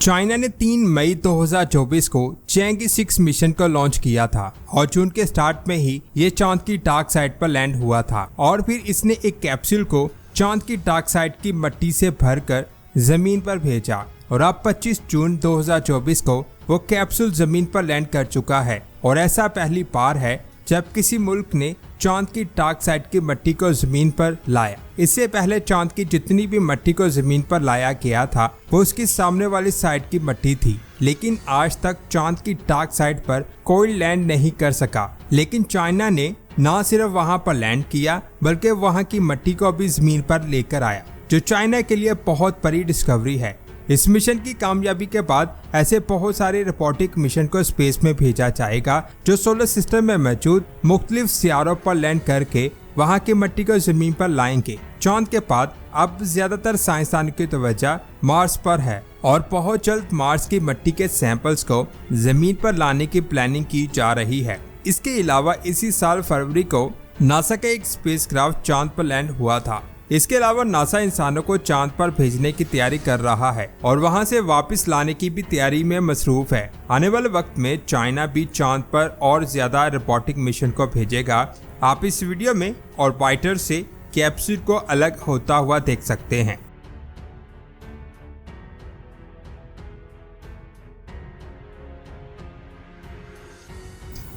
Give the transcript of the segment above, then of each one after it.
China ने 3 मई 2024 को Changi 6 mission को लॉन्च किया था और जून के स्टार्ट में ही ये चांद की डार्क साइड पर लैंड हुआ था और फिर इसने एक कैप्सूल को चांद की डार्क साइड की मिट्टी से भरकर जमीन पर भेजा और अब 25 जून 2024 को वो कैप्सूल जमीन पर लैंड कर चुका है। और ऐसा पहली बार है जब किसी मुल्क ने चांद की डार्क साइड की मिट्टी को जमीन पर लाया। इससे पहले चांद की जितनी भी मिट्टी को जमीन पर लाया गया था वो उसकी सामने वाली साइड की मिट्टी थी, लेकिन आज तक चांद की डार्क साइड पर कोई लैंड नहीं कर सका। लेकिन चाइना ने न सिर्फ वहां पर लैंड किया बल्कि वहां की मिट्टी को भी जमीन पर लेकर आया, जो चाइना के लिए बहुत बड़ी डिस्कवरी है। इस मिशन की कामयाबी के बाद ऐसे बहुत सारे रोबोटिक मिशन को स्पेस में भेजा जाएगा जो सोलर सिस्टम में मौजूद मुख्तलिफ सियारों पर लैंड करके वहां की मिट्टी को जमीन पर लाएंगे। चांद के बाद अब ज्यादातर साइंसदानों की तवज्जो मार्स पर है और बहुत जल्द मार्स की मिट्टी के सैंपल्स को जमीन पर लाने की प्लानिंग की जा रही है। इसके अलावा इसी साल फरवरी को नासा का एक स्पेसक्राफ्ट चांद पर लैंड हुआ था। इसके अलावा नासा इंसानों को चांद पर भेजने की तैयारी कर रहा है और वहां से वापस लाने की भी तैयारी में मसरूफ है। आने वाले वक्त में चाइना भी चांद पर और ज्यादा रोबोटिक मिशन को भेजेगा। आप इस वीडियो में ऑर्बिटर से कैप्सूल को अलग होता हुआ देख सकते हैं।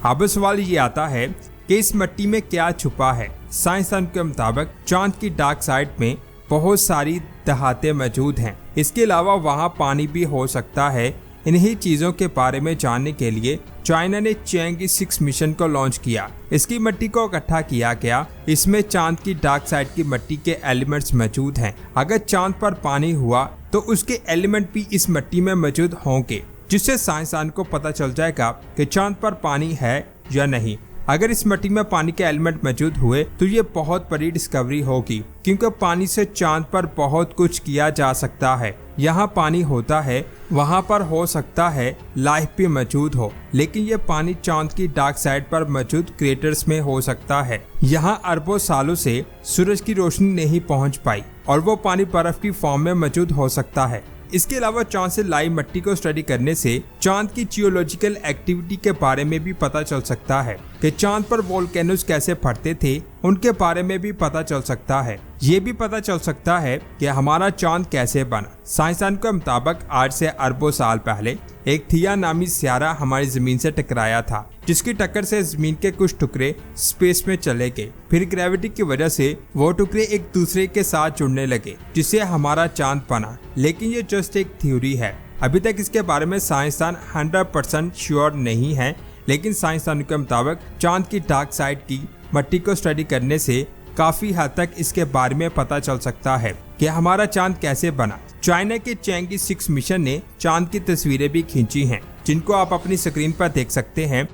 अब सवाल ये आता है कि इस मिट्टी में क्या छुपा है। साइंसदान के मुताबिक चांद की डार्क साइड में बहुत सारी दहाते मौजूद हैं। इसके अलावा वहां पानी भी हो सकता है। इन्हीं चीजों के बारे में जानने के लिए चाइना ने चैंगी 6 मिशन को लॉन्च किया। इसकी मिट्टी को इकट्ठा किया गया। इसमें चांद की डार्क साइड की मिट्टी के एलिमेंट्स मौजूद हैं। अगर चांद पर पानी हुआ तो उसके एलिमेंट भी इस मिट्टी में मौजूद होंगे, जिससे साइंसदान को पता चल जाएगा कि चांद पर पानी है या नहीं। अगर इस मिट्टी में पानी के एलिमेंट मौजूद हुए तो ये बहुत बड़ी डिस्कवरी होगी, क्योंकि पानी से चांद पर बहुत कुछ किया जा सकता है। यहाँ पानी होता है, वहाँ पर हो सकता है लाइफ भी मौजूद हो, लेकिन ये पानी चांद की डार्क साइड पर मौजूद क्रेटर्स में हो सकता है। यहाँ अरबों सालों से सूरज की रोशनी नहीं पहुँच पाई और वो पानी बर्फ की फॉर्म में मौजूद हो सकता है। इसके अलावा चांद से लाई मिट्टी को स्टडी करने से चांद की जियोलॉजिकल एक्टिविटी के बारे में भी पता चल सकता है कि चांद पर वोल्केनोज कैसे फटते थे, उनके बारे में भी पता चल सकता है। ये भी पता चल सकता है कि हमारा चांद कैसे बना। साइंसदान के मुताबिक आज से अरबों साल पहले एक थिया नामी सियारा हमारी जमीन से टकराया था, जिसकी टक्कर से जमीन के कुछ टुकड़े स्पेस में चले गए। फिर ग्रेविटी की वजह से वो टुकड़े एक दूसरे के साथ जुड़ने लगे, जिससे हमारा चांद बना। लेकिन ये जस्ट एक थ्योरी है। अभी तक इसके बारे में साइंसदान 100% श्योर नहीं है, लेकिन साइंसदानों के मुताबिक चांद की डार्क साइड की मिट्टी को स्टडी करने से काफी हद तक इसके बारे में पता चल सकता है कि हमारा चांद कैसे बना। चाइना के चैंगी 6 मिशन ने चांद की तस्वीरें भी खींची हैं, जिनको आप अपनी स्क्रीन पर देख सकते हैं।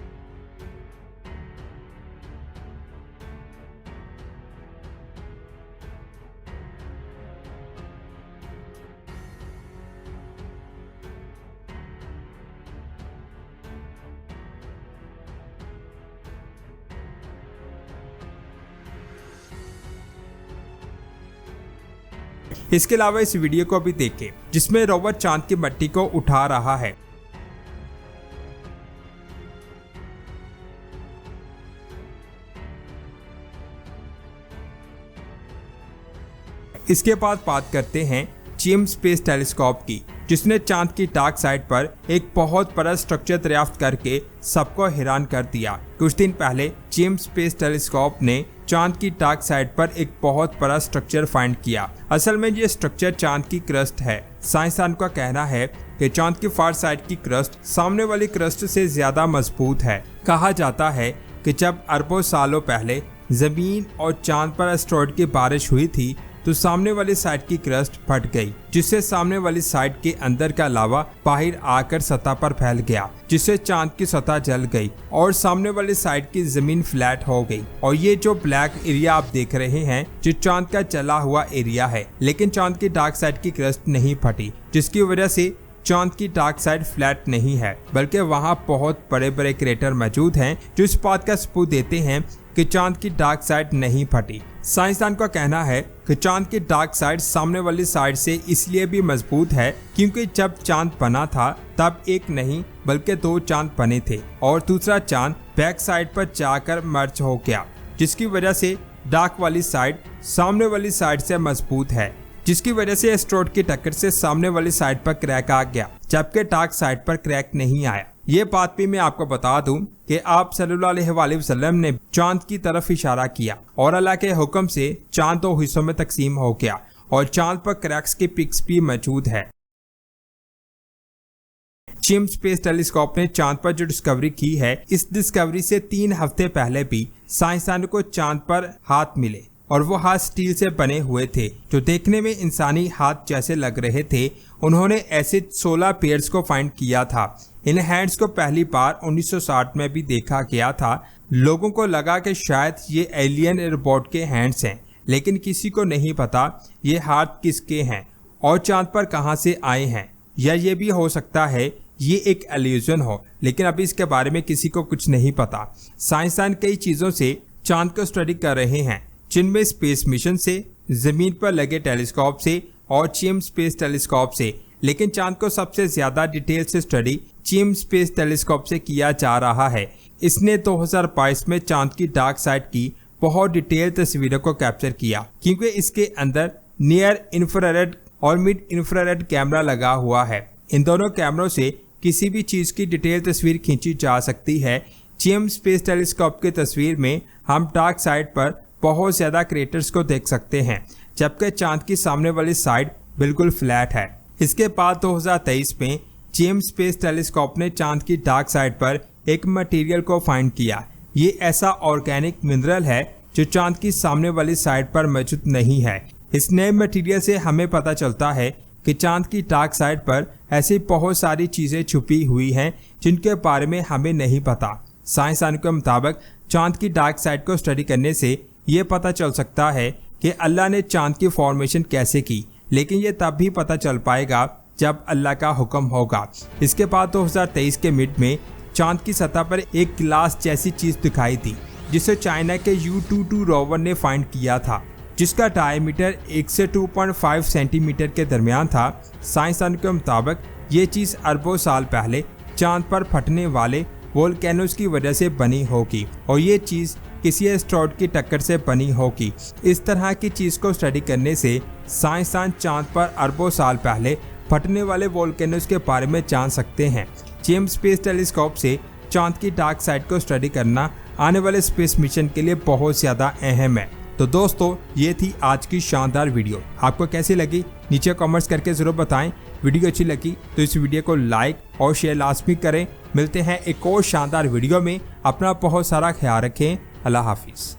इसके अलावा इस वीडियो को भी देखें, जिसमें रोवर चांद की मिट्टी को उठा रहा है। इसके बाद बात करते हैं जेम्स स्पेस टेलीस्कोप की, जिसने चांद की डार्क साइड पर एक बहुत बड़ा स्ट्रक्चर दरियाफ्त करके सबको हैरान कर दिया। कुछ दिन पहले जेम्स स्पेस टेलीस्कोप ने चांद की डार्क साइड पर एक बहुत बड़ा स्ट्रक्चर फाइंड किया। असल में ये स्ट्रक्चर चांद की क्रस्ट है। साइंसदान का कहना है कि चांद की फार साइड की क्रस्ट सामने वाली क्रस्ट से ज्यादा मजबूत है। कहा जाता है कि जब अरबों सालों पहले जमीन और चांद पर एस्टेरॉयड की बारिश हुई थी तो सामने वाली साइड की क्रस्ट फट गई, जिससे सामने वाली साइड के अंदर का लावा बाहर आकर सतह पर फैल गया, जिससे चांद की सतह जल गई और सामने वाली साइड की जमीन फ्लैट हो गई। और ये जो ब्लैक एरिया आप देख रहे हैं, जो चांद का जला हुआ एरिया है, लेकिन चांद की डार्क साइड की क्रस्ट नहीं फटी, जिसकी वजह से चांद की डार्क साइड फ्लैट नहीं है, बल्कि वहां बहुत बड़े बड़े क्रेटर मौजूद हैं, जो इस बात का सबूत देते हैं कि चांद की डार्क साइड नहीं फटी। साइंसदान का कहना है कि चांद की डार्क साइड सामने वाली साइड से इसलिए भी मजबूत है क्योंकि जब चांद बना था तब एक नहीं बल्कि 2 चांद बने थे और दूसरा चांद बैक साइड पर जाकर मर्ज हो गया, जिसकी वजह से डार्क वाली साइड सामने वाली साइड से मजबूत है, जिसकी वजह से एस्ट्रोड की टक्कर से सामने वाली साइड पर क्रैक आ गया जबकि डार्क साइड पर क्रैक नहीं आया। ये बात भी मैं आपको बता दूं कि आप सल्लल्लाहु अलैहि वसल्लम ने चांद की तरफ इशारा किया और अल्लाह के हुक्म से चांद 2 हिस्सों में तकसीम हो गया और चांद पर क्रैक्स की पिक्स भी मौजूद है। जेम्स स्पेस टेलीस्कोप ने चांद पर जो डिस्कवरी की है, इस डिस्कवरी से 3 हफ्ते पहले भी साइंसदानों को चांद पर हाथ मिले और वो हाथ स्टील से बने हुए थे जो देखने में इंसानी हाथ जैसे लग रहे थे। उन्होंने ऐसे 16 पेयर्स को फाइंड किया था। इन हैंड्स को पहली बार 1960 में भी देखा गया था। लोगों को लगा कि शायद ये एलियन रोबोट के हैंड्स हैं, लेकिन किसी को नहीं पता ये हाथ किसके हैं और चांद पर कहां से आए हैं, या ये भी हो सकता है ये एक इल्यूजन हो, लेकिन अभी इसके बारे में किसी को कुछ नहीं पता। साइंसदान कई चीज़ों से चांद को स्टडी कर रहे हैं, जिनमें स्पेस मिशन से, जमीन पर लगे टेलीस्कोप से और जेम्स स्पेस टेलीस्कोप से, लेकिन चांद को सबसे ज्यादा डिटेल से स्टडी जेम्स स्पेस टेलीस्कोप से किया जा रहा है। इसने 2022 में चांद की डार्क साइड की बहुत डिटेल तस्वीरों को कैप्चर किया क्योंकि इसके अंदर नियर इंफ्रारेड और मिड इंफ्रारेड कैमरा लगा हुआ है। इन दोनों कैमरों से किसी भी चीज की डिटेल तस्वीर खींची जा सकती है। जेम्स स्पेस टेलीस्कोप की तस्वीर में हम डार्क साइड पर बहुत ज्यादा क्रेटर्स को देख सकते हैं, जबकि चांद की सामने वाली साइड बिल्कुल फ्लैट है। इसके बाद 2023 में जेम्स स्पेस टेलीस्कोप ने चांद की डार्क साइड पर एक मटेरियल को फाइंड किया। ये ऐसा ऑर्गेनिक मिनरल है जो चांद की सामने वाली साइड पर मौजूद नहीं है। इस नए मटेरियल से हमें पता चलता है कि चांद की डार्क साइड पर ऐसी बहुत सारी चीजें छुपी हुई हैं जिनके बारे में हमें नहीं पता। साइंसदानों के मुताबिक चांद की डार्क साइड को स्टडी करने से ये पता चल सकता है कि अल्लाह ने चांद की फॉर्मेशन कैसे की, लेकिन ये तब भी पता चल पाएगा जब अल्लाह का हुक्म होगा। इसके बाद 2023 के मिड में चांद की सतह पर एक ग्लास जैसी चीज दिखाई दी, जिसे चाइना के U22 रोवर ने फाइंड किया था, जिसका डायमीटर 1 से 2.5 सेंटीमीटर के दरमियान था। साइंसदान के मुताबिक ये चीज अरबों साल पहले चांद पर फटने वाले वोल्केनोज की वजह से बनी होगी और ये चीज किसी एस्ट्रॉइड की टक्कर से बनी होगी। इस तरह की चीज को स्टडी करने से साइंसदान चांद पर अरबों साल पहले फटने वाले वोल्केनोज के बारे में जान सकते हैं। जेम्स स्पेस टेलीस्कोप से चांद की डार्क साइड को स्टडी करना आने वाले स्पेस मिशन के लिए बहुत ज्यादा अहम है। तो दोस्तों, ये थी आज की शानदार वीडियो। आपको कैसी लगी नीचे कमेंट्स करके जरूर बताएं। वीडियो अच्छी लगी तो इस वीडियो को लाइक और शेयर लाजमी करें। मिलते हैं एक और शानदार वीडियो में। अपना बहुत सारा ख्याल रखें। अल्लाह हाफिज।